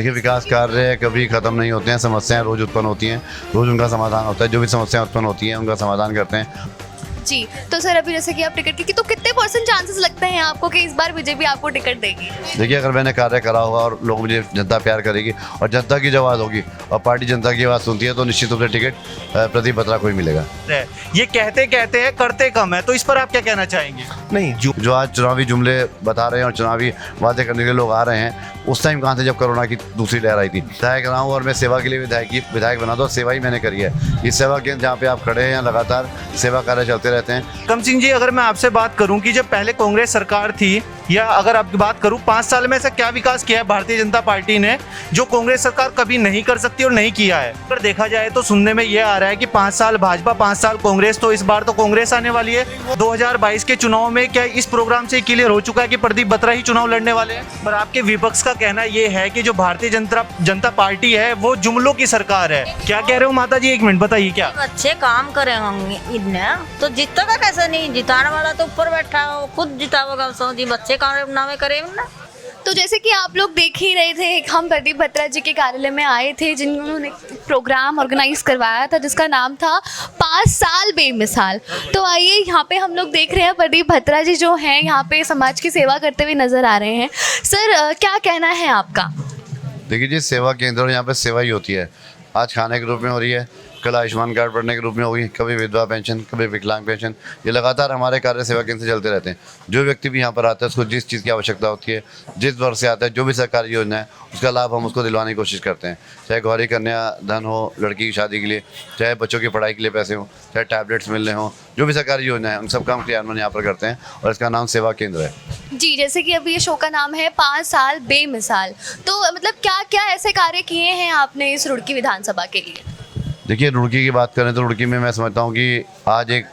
देखिए, विकास कार्य कभी ख़त्म नहीं होते हैं, समस्याएं रोज़ उत्पन्न होती हैं, रोज़ उनका समाधान होता है। जो भी समस्याएं उत्पन्न होती हैं उनका समाधान करते हैं। जी, तो सर अभी जैसे कि आप टिकट की तो कितने % चांसेस लगते हैं आपको कि इस बार बीजेपी आपको टिकट देगी? देखिए, अगर मैंने कार्य करा होगा और लोग मुझे जनता प्यार करेगी और जनता की जो आवाज़ होगी और पार्टी जनता की आवाज़ सुनती है तो निश्चित रूप से टिकट प्रदीप बत्रा को ही मिलेगा। ये कहते कहते हैं करते कम है, तो इस पर आप क्या कहना चाहेंगे? नहीं, जो आज चुनावी जुमले बता रहे हैं और चुनावी वादे करने के लिए लोग आ रहे हैं, उस टाइम कहाँ थे जब कोरोना की दूसरी लहर आई थी। विधायक रहा हूँ और मैं सेवा के लिए विधायक बना दो, सेवा ही मैंने करी है। इस सेवा केंद्र जहाँ पे आप खड़े हैं, यहाँ लगातार सेवा कार्य चलते रहते हैं। कम सिंह जी, अगर मैं आपसे बात करूं कि जब पहले कांग्रेस सरकार थी, या अगर आपकी बात करूं 5 साल में ऐसा क्या विकास किया है भारतीय जनता पार्टी ने जो कांग्रेस सरकार कभी नहीं कर सकती और नहीं किया है? अगर देखा जाए तो सुनने में ये आ रहा है कि 5 साल भाजपा, 5 साल कांग्रेस, तो इस बार तो कांग्रेस आने वाली है। 2022 के चुनाव में क्या इस प्रोग्राम से क्लियर हो चुका है कि प्रदीप बत्रा ही चुनाव लड़ने वाले हैं? पर आपके विपक्ष का कहना ये है कि जो भारतीय जनता पार्टी है वो जुमलों की सरकार है। क्या कह रहे हो माता जी, 1 मिनट बताइए। क्या अच्छे काम करे होंगे इनने तो जीतेगा कैसे? नहीं जिताने वाला तो ऊपर बैठा है, वो खुद जितावेगा। जी बच्चे काम नामे करे ना। तो जैसे कि आप लोग देख ही रहे थे, हम प्रदीप बत्रा जी के कार्यालय में आए थे जिन्होंने प्रोग्राम ऑर्गेनाइज करवाया था जिसका नाम था 5 साल बेमिसाल। तो आइए, यहाँ पे हम लोग देख रहे हैं प्रदीप बत्रा जी जो हैं यहाँ पे समाज की सेवा करते हुए नजर आ रहे हैं। सर, क्या कहना है आपका? देखिए जी, सेवा केंद्र यहाँ पे सेवा ही होती है। आज खाने के रूप में हो रही है, कल आयुष्मान कार्ड बढ़ने के रूप में होगी, कभी विधवा पेंशन, कभी विकलांग पेंशन। ये लगातार हमारे कार्य सेवा केंद्र से चलते रहते हैं। जो व्यक्ति भी यहाँ पर आता है उसको जिस चीज़ की आवश्यकता होती है, जिस वर्ग से आता है, जो भी सरकारी योजना है उसका लाभ हम उसको दिलवाने की कोशिश करते हैं। चाहे गौरी कन्या धन हो लड़की की शादी के लिए, चाहे बच्चों की पढ़ाई के लिए पैसे हों, चाहे टैबलेट्स मिलने हों, जो भी सरकारी योजना है उन सब काम क्रियान्वयन यहाँ पर करते हैं और इसका नाम सेवा केंद्र है। जी, जैसे कि अभी ये शो का नाम है 5 साल बेमिसाल, तो मतलब क्या क्या ऐसे कार्य किए हैं आपने इस रुड़की विधानसभा के लिए? देखिए, रुड़की की बात करें तो रुड़की में मैं समझता हूँ कि आज एक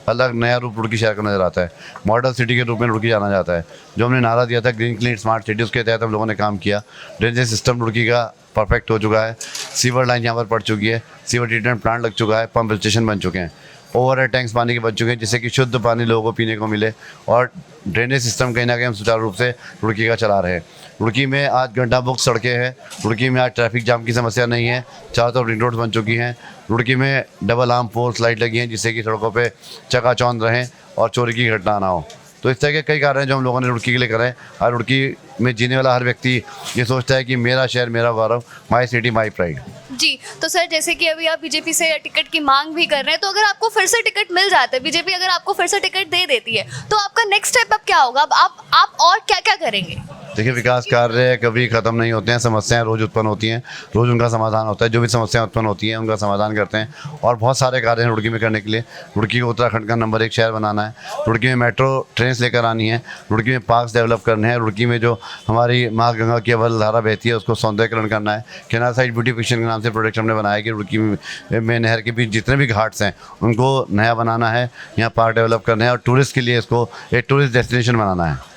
अलग नया रूप रुड़की शहर का नज़र आता है। मॉडल सिटी के रूप में रुड़की जाना जाता है। जो हमने नारा दिया था ग्रीन क्लीन स्मार्ट सिटी, उसके तहत हम लोगों ने काम किया। ड्रेनेज सिस्टम रुड़की का परफेक्ट हो चुका है, सीवर लाइन यहाँ पर पड़ चुकी है, सीवर ट्रीटमेंट प्लांट लग चुका है, पंप स्टेशन बन चुके हैं, ओवरहेड टैंक्स पानी के बन चुके हैं जिससे कि शुद्ध पानी लोगों को पीने को मिले, और ड्रेनेज सिस्टम कहीं ना कहीं हम सुचारू रूप से रुड़की का चला रहे हैं। रुड़की में आज गड्ढा मुक्त सड़कें हैं, रुड़की में आज ट्रैफिक जाम की समस्या नहीं है, चारों तरफ रिंग रोड्स बन चुकी हैं, रुड़की में डबल आर्म पोल्स लाइट लगी हैं जिससे कि सड़कों पे चकाचौंध रहें और चोरी की घटना ना हो। तो इस तरह के कई कार्य हैं जो हम लोगों ने रुड़की के लिए कराए। और रुड़की में जीने वाला हर व्यक्ति ये सोचता है कि मेरा शहर मेरा गौरव, माई सिटी माई प्राइड। जी, तो सर जैसे कि अभी आप बीजेपी से टिकट की मांग भी कर रहे हैं, तो अगर आपको फिर से टिकट मिल जाता है, बीजेपी अगर आपको फिर से टिकट दे देती है, तो आपका नेक्स्ट स्टेप अब क्या होगा? अब आप और क्या क्या करेंगे? देखिए, विकास कार्य कभी ख़त्म नहीं होते हैं, समस्याएं रोज़ उत्पन्न होती हैं, रोज़ उनका समाधान होता है। जो भी समस्याएं उत्पन्न होती हैं उनका समाधान करते हैं और बहुत सारे कार्य हैं रुड़की में करने के लिए। रुड़की को उत्तराखंड का नंबर 1 शहर बनाना है, रुड़की में मेट्रो ट्रेन लेकर आनी है, रुड़की में पार्क्स डेवलप करने हैं, रुड़की में जो हमारी माँ गंगा की अवल धारा बहती है उसको सौंदर्यकरण करना है। केनाल साइड ब्यूटिफिकेशन के नाम से प्रोजेक्ट हमने बनाया कि रुड़की में नहर के बीच जितने भी घाट्स हैं उनको नया बनाना है, यहाँ पार्क डेवलप करना है और टूरिस्ट के लिए इसको एक टूरिस्ट डेस्टिनेशन बनाना है।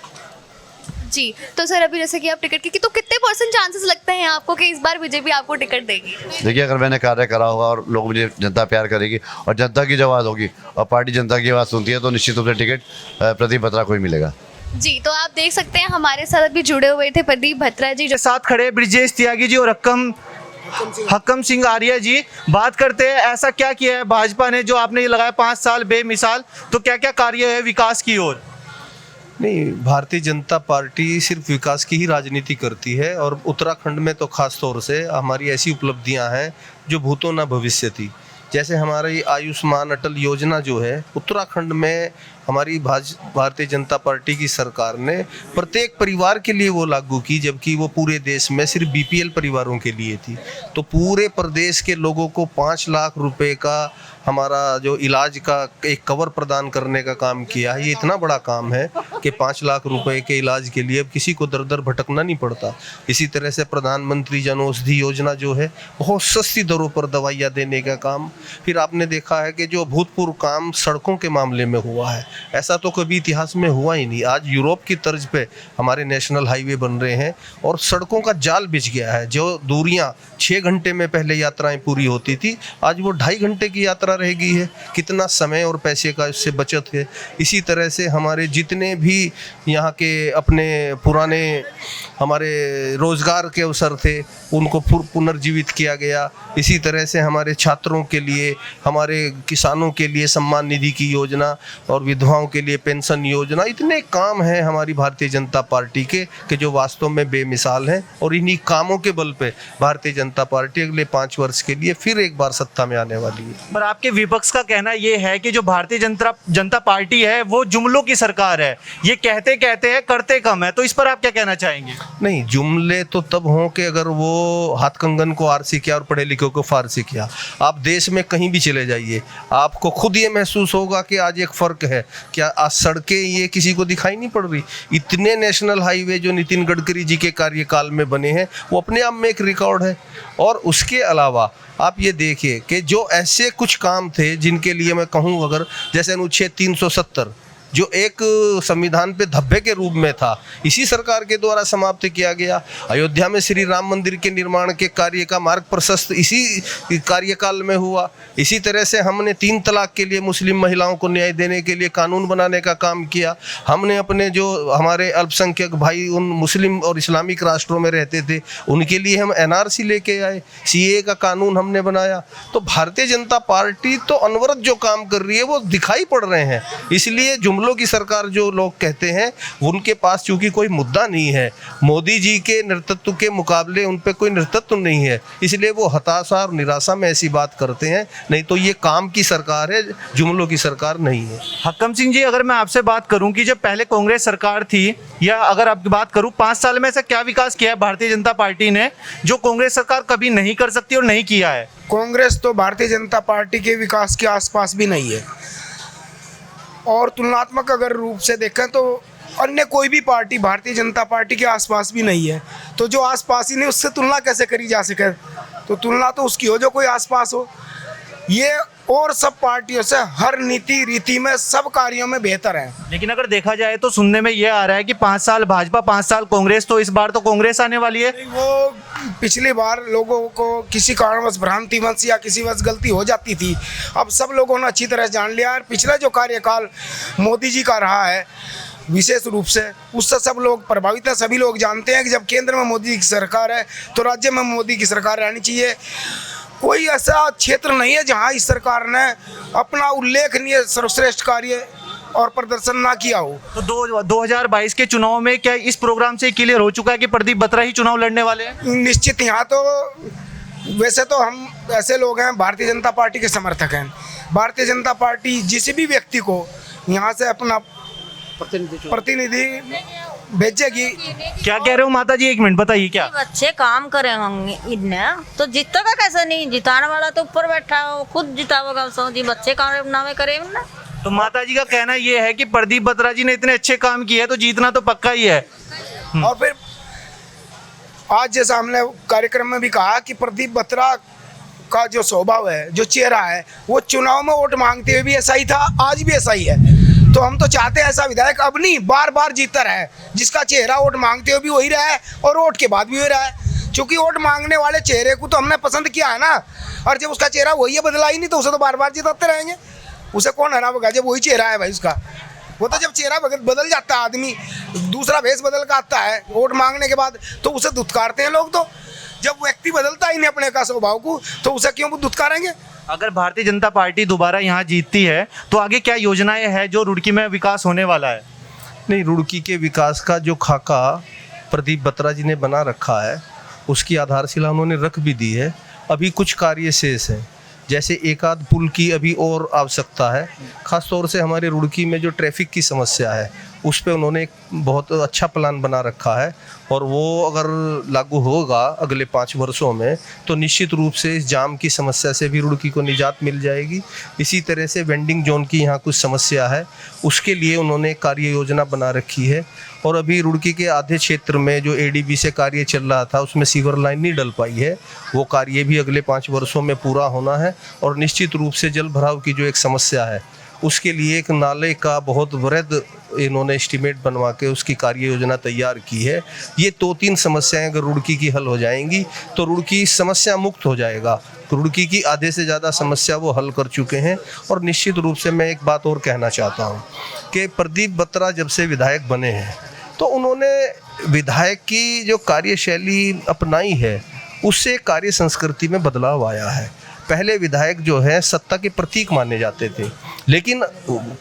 जी, तो सर अभी जैसे कि आप टिकट की तो कितने % चांसेस लगते हैं आपको कि इस बार बीजेपी आपको टिकट देगी? देखिए, अगर मैंने कार्य करा होगा और लोग मुझे जनता प्यार करेगी और जनता की जो आवाज़ होगी और पार्टी जनता की आवाज़ सुनती है तो निश्चित रूप से टिकट प्रदीप बत्रा को ही मिलेगा। जी, तो आप देख सकते हैं हमारे साथ अभी जुड़े हुए थे प्रदीप बत्रा जी के साथ खड़े ब्रिजेश त्यागी जी और हक्कम सिंह आर्या जी। बात करते हैं ऐसा क्या किया है भाजपा ने जो आपने ये लगाया 5 साल बेमिसाल, तो क्या क्या कार्य है विकास की ओर? नहीं, भारतीय जनता पार्टी सिर्फ विकास की ही राजनीति करती है और उत्तराखंड में तो खास तौर से हमारी ऐसी उपलब्धियां हैं जो भूतो न भविष्य थी। जैसे हमारी आयुष्मान अटल योजना जो है उत्तराखंड में हमारी भारतीय जनता पार्टी की सरकार ने प्रत्येक परिवार के लिए वो लागू की, जबकि वो पूरे देश में सिर्फ बीपीएल परिवारों के लिए थी। तो पूरे प्रदेश के लोगों को 5 लाख रुपए का हमारा जो इलाज का एक कवर प्रदान करने का काम किया है। ये इतना बड़ा काम है कि 5 लाख रुपए के इलाज के लिए अब किसी को दर दर भटकना नहीं पड़ता। इसी तरह से प्रधानमंत्री जन औषधि योजना जो है बहुत सस्ती दरों पर दवाइयाँ देने का काम। फिर आपने देखा है कि जो अभूतपूर्व काम सड़कों के मामले में हुआ है, ऐसा तो कभी इतिहास में हुआ ही नहीं। आज यूरोप की तर्ज पे हमारे नेशनल हाईवे बन रहे हैं और सड़कों का जाल बिछ गया है। जो दूरियां 6 घंटे में पहले यात्राएं पूरी होती थी, आज वो 2.5 घंटे की यात्रा मात्रा रह गई है, कितना समय और पैसे का इससे बचत है। इसी तरह से हमारे जितने भी यहाँ के अपने पुराने हमारे रोज़गार के अवसर थे उनको पुनर्जीवित किया गया। इसी तरह से हमारे छात्रों के लिए, हमारे किसानों के लिए सम्मान निधि की योजना और विधवाओं के लिए पेंशन योजना, इतने काम हैं हमारी भारतीय जनता पार्टी के कि जो वास्तव में बेमिसाल हैं। और इन्हीं कामों के बल पे भारतीय जनता पार्टी अगले 5 वर्ष के लिए फिर एक बार सत्ता में आने वाली है। पर आपके विपक्ष का कहना ये है कि जो भारतीय जनता पार्टी है वो जुमलों की सरकार है, ये कहते कहते हैं करते कम है, तो इस पर आप क्या कहना चाहेंगे? नहीं, जुमले तो तब हों कि अगर वो हाथ कंगन को आरसी किया और पढ़े लिखे को फारसी किया। आप देश में कहीं भी चले जाइए, आपको खुद ये महसूस होगा कि आज एक फ़र्क है। क्या आज सड़कें ये किसी को दिखाई नहीं पड़ रही? इतने नेशनल हाईवे जो नितिन गडकरी जी के कार्यकाल में बने हैं वो अपने आप में एक रिकॉर्ड है। और उसके अलावा आप ये देखिए कि जो ऐसे कुछ काम थे जिनके लिए मैं कहूँ, अगर जैसे अनुच्छेद 370 जो एक संविधान पे धब्बे के रूप में था, इसी सरकार के द्वारा समाप्त किया गया। अयोध्या में श्री राम मंदिर के निर्माण के कार्य का मार्ग प्रशस्त इसी कार्यकाल में हुआ। इसी तरह से हमने 3 तलाक के लिए मुस्लिम महिलाओं को न्याय देने के लिए कानून बनाने का काम किया। हमने अपने जो हमारे अल्पसंख्यक भाई उन मुस्लिम और इस्लामिक राष्ट्रों में रहते थे उनके लिए हम NRC लेके आए, CA का कानून हमने बनाया। तो भारतीय जनता पार्टी तो अनवरत जो काम कर रही है वो दिखाई पड़ रहे हैं। इसलिए जुमलों की सरकार जो लोग कहते हैं उनके पास चूंकि कोई मुद्दा नहीं है, मोदी जी के नेतृत्व के मुकाबले उन पे कोई नेतृत्व नहीं है, इसलिए वो हताशा और निराशा में ऐसी बात करते हैं। नहीं तो ये काम की सरकार है, जुमलों की सरकार नहीं है। हक्कम सिंह जी, अगर मैं आपसे बात करूं कि जब पहले कांग्रेस सरकार थी, या अगर आपकी बात करूं 5 साल में ऐसा क्या विकास किया है भारतीय जनता पार्टी ने जो कांग्रेस सरकार कभी नहीं कर सकती और नहीं किया है? कांग्रेस तो भारतीय जनता पार्टी के विकास के आसपास भी नहीं है, और तुलनात्मक अगर रूप से देखें तो अन्य कोई भी पार्टी भारतीय जनता पार्टी के आसपास भी नहीं है। तो जो आसपास ही नहीं उससे तुलना कैसे करी जा सके? तो तुलना तो उसकी हो जो कोई आसपास हो। ये और सब पार्टियों से हर नीति रीति में सब कार्यों में बेहतर है। लेकिन अगर देखा जाए तो सुनने में ये आ रहा है कि 5 साल भाजपा 5 साल कांग्रेस, तो इस बार तो कांग्रेस आने वाली है। वो पिछली बार लोगों को किसी कारणवश भ्रांतिवश या किसी वश गलती हो जाती थी, अब सब लोगों ने अच्छी तरह जान लिया। और पिछला जो कार्यकाल मोदी जी का रहा है विशेष रूप से, उससे सब लोग प्रभावित हैं। सभी लोग जानते हैं कि जब केंद्र में मोदी की सरकार है तो राज्य में मोदी की सरकार रहनी चाहिए। कोई ऐसा क्षेत्र नहीं है जहां इस सरकार ने अपना उल्लेखनीय सर्वश्रेष्ठ कार्य और प्रदर्शन ना किया हो। तो 2022 के चुनाव में क्या इस प्रोग्राम से क्लियर हो चुका है कि प्रदीप बत्रा ही चुनाव लड़ने वाले हैं? निश्चित। यहाँ तो वैसे तो हम ऐसे लोग हैं भारतीय जनता पार्टी के समर्थक हैं। भारतीय जनता पार्टी जिस भी व्यक्ति को यहाँ से अपना प्रतिनिधि भेजेगी। क्या कह रहे हो माता जी, 1 मिनट बताइए क्या? अच्छे काम करे होंगे इनने तो जीतेगा कैसे नहीं? जिताने वाला तो ऊपर बैठा हो, खुद जितावेगा सो जी, बच्चे काम नामे करे ना। तो माता जी का कहना ये है कि प्रदीप बत्रा जी ने इतने अच्छे काम किए तो जीतना तो पक्का ही है। और फिर आज जैसा हमने कार्यक्रम में भी कहा कि प्रदीप बत्रा का जो स्वभाव है, जो चेहरा है, वो चुनाव में वोट मांगते हुए भी ऐसा ही था, आज भी ऐसा ही है। तो हम तो चाहते हैं ऐसा विधायक अब नहीं बार बार जीता रहे, जिसका चेहरा वोट मांगते हुए भी वही रहा है और वोट के बाद भी वही रहा है। क्योंकि वोट मांगने वाले चेहरे को तो हमने पसंद किया है ना, और जब उसका चेहरा वही है, बदला ही नहीं, तो उसे तो बार बार जिताते रहेंगे। उसे कौन हराएगा जब वही चेहरा है भाई उसका? वो तो जब चेहरा बदल जाता है, आदमी दूसरा भेष बदल का आता है वोट मांगने के बाद, तो उसे धुतकारते हैं लोग। तो जब व्यक्ति बदलता ही नहीं अपने का स्वभाव को, तो उसे क्यों धुतकारेंगे? अगर भारतीय जनता पार्टी दोबारा यहाँ जीतती है तो आगे क्या योजनाएं हैं जो रुड़की में विकास होने वाला है? नहीं, रुड़की के विकास का जो खाका प्रदीप बत्रा जी ने बना रखा है उसकी आधारशिला उन्होंने रख भी दी है। अभी कुछ कार्य शेष हैं, जैसे एक आध पुल की अभी और आवश्यकता है। ख़ास तौर से हमारे रुड़की में जो ट्रैफिक की समस्या है उस पे उन्होंने एक बहुत अच्छा प्लान बना रखा है, और वो अगर लागू होगा अगले 5 वर्षों में तो निश्चित रूप से इस जाम की समस्या से भी रुड़की को निजात मिल जाएगी। इसी तरह से वेंडिंग जोन की यहाँ कुछ समस्या है, उसके लिए उन्होंने कार्य योजना बना रखी है। और अभी रुड़की के आधे क्षेत्र में जो ADB से कार्य चल रहा था उसमें सीवर लाइन नहीं डल पाई है, वो कार्य भी अगले 5 वर्षों में पूरा होना है। और निश्चित रूप से जल भराव की जो एक समस्या है उसके लिए एक नाले का बहुत वृहद इन्होंने एस्टीमेट बनवा के उसकी कार्य योजना तैयार की है। ये 2-3 समस्याएं अगर रुड़की की हल हो जाएंगी तो रुड़की समस्या मुक्त हो जाएगा। रुड़की की आधे से ज़्यादा समस्या वो हल कर चुके हैं। और निश्चित रूप से मैं एक बात और कहना चाहता हूँ कि प्रदीप बत्रा जब से विधायक बने हैं तो उन्होंने विधायक की जो कार्यशैली अपनाई है उससे कार्य संस्कृति में बदलाव आया है। पहले विधायक जो है सत्ता के प्रतीक माने जाते थे, लेकिन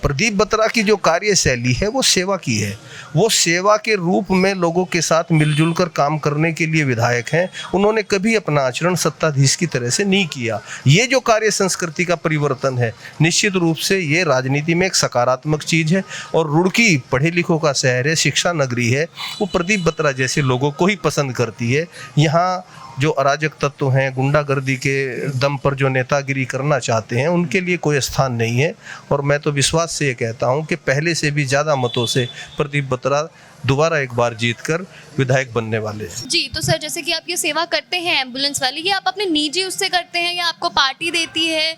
प्रदीप बत्रा की जो कार्यशैली है वो सेवा की है। वो सेवा के रूप में लोगों के साथ मिलजुल कर काम करने के लिए विधायक हैं। उन्होंने कभी अपना आचरण सत्ताधीश की तरह से नहीं किया। ये जो कार्य संस्कृति का परिवर्तन है निश्चित रूप से ये राजनीति में एक सकारात्मक चीज़ है। और रुड़की पढ़े लिखों का शहर है, शिक्षा नगरी है, वो प्रदीप बत्रा जैसे लोगों को ही पसंद करती है। यहाँ जो अराजक तत्व हैं, गुंडागर्दी के दम पर जो नेतागिरी करना चाहते हैं, उनके लिए कोई स्थान नहीं है। और मैं तो विश्वास से ये कहता हूं कि पहले से भी ज़्यादा मतों से प्रदीप बत्रा दोबारा एक बार जीतकर विधायक बनने वाले हैं। जी, तो सर जैसे कि आप ये सेवा करते हैं एम्बुलेंस वाली, ये आप अपने निजी उससे करते हैं या आपको पार्टी देती है,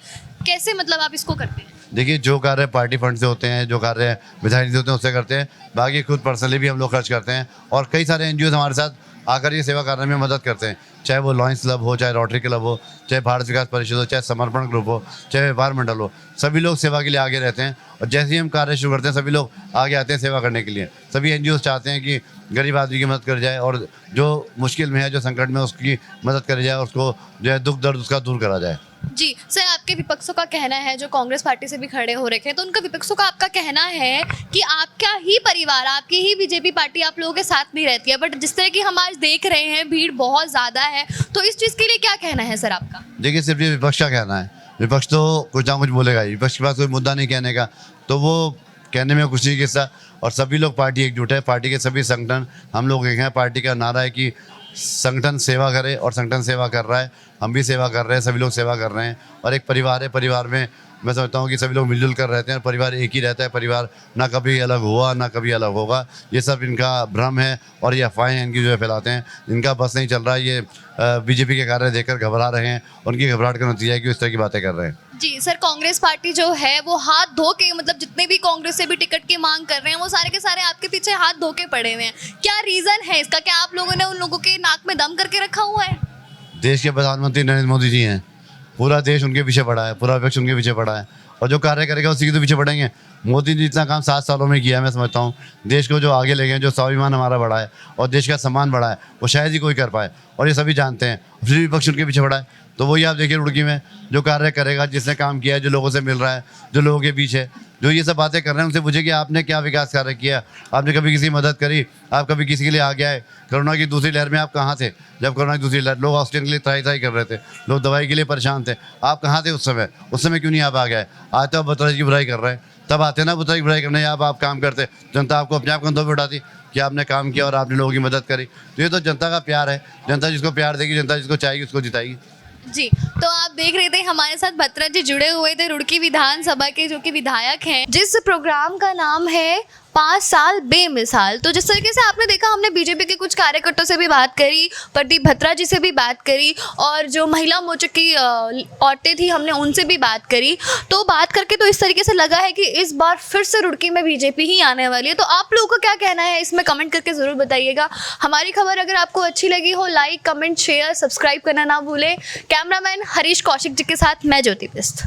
कैसे मतलब आप इसको करते हैं? देखिए, जो कार्य पार्टी फंड से होते हैं, जो कार्य विधायक से होते हैं, उससे करते हैं। बाकी खुद पर्सनली भी हम लोग खर्च करते हैं। और कई सारे एनजीओ हमारे साथ आकर ये सेवा करने में मदद करते हैं, चाहे वो लॉयंस क्लब हो, चाहे रोटरी क्लब हो, चाहे भारत विकास परिषद हो, चाहे समर्पण ग्रुप हो, चाहे व्यापार मंडल हो। सभी लोग सेवा के लिए आगे रहते हैं। और जैसे ही हम कार्य शुरू करते हैं सभी लोग आगे आते हैं सेवा करने के लिए। सभी एनजीओ चाहते हैं कि गरीब आदमी की मदद करी जाए और जो मुश्किल में है, जो संकट में, उसकी मदद करी जाए, उसको जो है दुख दर्द उसका दूर करा जाए। जी सर, आपके विपक्षों का कहना है, जो कांग्रेस पार्टी से भी खड़े हो रखे हैं, तो उनका विपक्षों का आपका कहना है कि आपका ही परिवार, आपकी ही बीजेपी पार्टी आप लोगों के साथ नहीं रहती है। बट जिस तरह की हम आज देख रहे हैं, भीड़ बहुत ज़्यादा है, तो इस चीज़ के लिए क्या कहना है सर आपका? देखिए, सिर्फ ये विपक्ष का कहना है। विपक्ष तो कुछ ना कुछ बोलेगा ही। विपक्ष के पास कोई मुद्दा नहीं कहने का, तो वो कहने में कुछ नहीं किस्सा। और सभी लोग पार्टी एकजुट है, पार्टी के सभी संगठन हम लोग एक हैं। पार्टी का नारा है कि संगठन सेवा करे, और संगठन सेवा कर रहा है, हम भी सेवा कर रहे हैं, सभी लोग सेवा कर रहे हैं। और एक परिवार है, परिवार में मैं समझता हूँ कि सभी लोग मिलजुल कर रहते हैं। परिवार एक ही रहता है, परिवार ना कभी अलग हुआ ना कभी अलग होगा। ये सब इनका भ्रम है और ये अफवाहें इनकी जो है फैलाते हैं। इनका बस नहीं चल रहा है। ये बीजेपी के कार्य देखकर घबरा रहे हैं। उनकी घबराहट का नतीजा है कि इस तरह की बातें कर रहे हैं। जी सर, कांग्रेस पार्टी जो है वो हाथ धो के, मतलब जितने भी कांग्रेस से भी टिकट की मांग कर रहे हैं वो सारे के सारे आपके पीछे हाथ धो के पड़े हुए हैं। क्या रीज़न है इसका? क्या आप लोगों ने उन लोगों के नाक में दम करके रखा हुआ है? देश के प्रधानमंत्री नरेंद्र मोदी जी हैं, पूरा देश उनके पीछे पड़ा है, पूरा विपक्ष उनके पीछे पड़ा है। और जो कार्य करेगा उसी के तो पीछे पड़ेंगे। मोदी जी जितना काम 7 सालों में किया है, मैं समझता हूँ देश को जो आगे ले गए, जो स्वाभिमान हमारा बढ़ा है और देश का सम्मान बढ़ा है, वो शायद ही कोई कर पाए। और ये सभी जानते हैं, फिर भी विपक्ष उनके पीछे पड़ा है। तो वही आप देखिए, रुड़की में जो कार्य करेगा, जिसने काम किया है, जो लोगों से मिल रहा है, जो लोगों के बीच है, जो ये सब बातें कर रहे हैं, उनसे पूछे कि आपने क्या विकास कार्य किया, आपने कभी किसी मदद करी, आप कभी किसी के लिए आगे आए? कोरोना की दूसरी लहर में आप कहाँ थे? जब कोरोना की दूसरी लहर, लोग ऑक्सीजन के लिए त्राही कर रहे थे, लोग दवाई के लिए परेशान थे, आप कहाँ थे उस समय? उस समय क्यों नहीं आप आ गए? आज तो आप बत्रा जी की बुराई कर रहे हैं, तब आते ना बत्रा की बुराई करने, आप काम करते, जनता आपको अपने आप कंधों पर उठाती कि आपने काम किया और आपने लोगों की मदद करी। तो ये तो जनता का प्यार है। जनता जिसको प्यार देगी, जनता जिसको चाहेगी, उसको जिताएगी। जी, तो आप देख रहे थे हमारे साथ बत्रा जी जुड़े हुए थे, रुड़की विधानसभा के जो कि विधायक हैं, जिस प्रोग्राम का नाम है 5 साल बेमिसाल। तो जिस तरीके से आपने देखा, हमने बीजेपी के कुछ कार्यकर्ताओं से भी बात करी, प्रदीप बत्रा जी से भी बात करी, और जो महिला मोर्चा की औरतें थी हमने उनसे भी बात करी। तो बात करके तो इस तरीके से लगा है कि इस बार फिर से रुड़की में बीजेपी ही आने वाली है। तो आप लोगों को क्या कहना है इसमें कमेंट करके ज़रूर बताइएगा। हमारी खबर अगर आपको अच्छी लगी हो, लाइक, कमेंट, शेयर, सब्सक्राइब करना ना भूलें। कैमरामैन हरीश कौशिक जी के साथ मैं ज्योति बिस्ट।